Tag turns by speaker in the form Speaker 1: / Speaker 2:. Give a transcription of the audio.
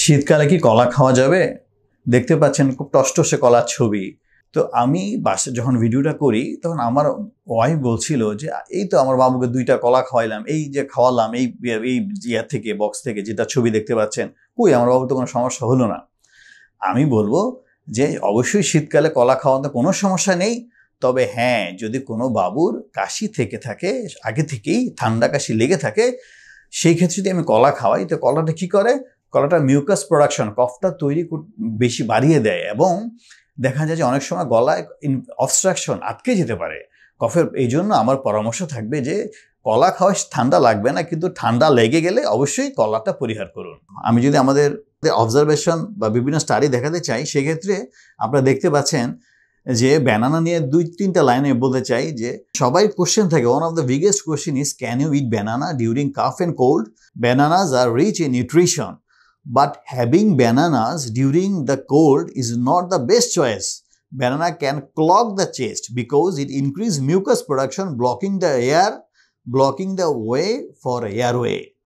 Speaker 1: শীতকালে কি কলা খাওয়া যাবে? দেখতে পাচ্ছেন খুব টসটসে কলার ছবি। তো আমি বাসায় যখন ভিডিওটা করি তখন আমার ওয়াইফ বলছিল যে, "এই তো আমার বাবুকে ২ টা কলা খাওয়াইলাম। এই যে খাওয়ালাম এই ইয়া থেকে বক্স থেকে যেটা ছবি দেখতে পাচ্ছেন। কই আমার বাবুর তো কোনো সমস্যা হলো না।" আমি বলব যে অবশ্যই শীতকালে কলা খাওয়াতে কোনো সমস্যা নেই। তবে হ্যাঁ, যদি কোনো বাবুর কাশি থেকে থাকে, আগে থেকেই ঠান্ডা কাশি লেগে থাকে, সেই ক্ষেত্রে যদি আমি কলা খাওয়াই, তো কলাটা কি করে? কলাটা মিউকাস প্রোডাকশন, কফটা তৈরি বেশি বাড়িয়ে দেয় এবং দেখা যায় যে অনেক সময় গলায় অবস্ট্রাকশন আটকে যেতে পারে কফের। এইজন্য আমার পরামর্শ থাকবে যে কলা খাওয়া ঠান্ডা লাগবে না, কিন্তু ঠান্ডা লেগে গেলে অবশ্যই কলাটা পরিহার করুন। আমি যদি আমাদের অবজারভেশন বা বিভিন্ন স্টাডি দেখাতে চাই, সেক্ষেত্রে আপনারা দেখতে পাচ্ছেন যে ব্যানানা নিয়ে ২-৩টা লাইনে বলতে চাই যে সবাই কোশ্চেন থাকে, one of the biggest question is, can you eat banana during cough and cold? Bananas are rich in nutrition, but having bananas during the cold is not the best choice. Banana can clog the chest because it increases mucus production, blocking the way for airway.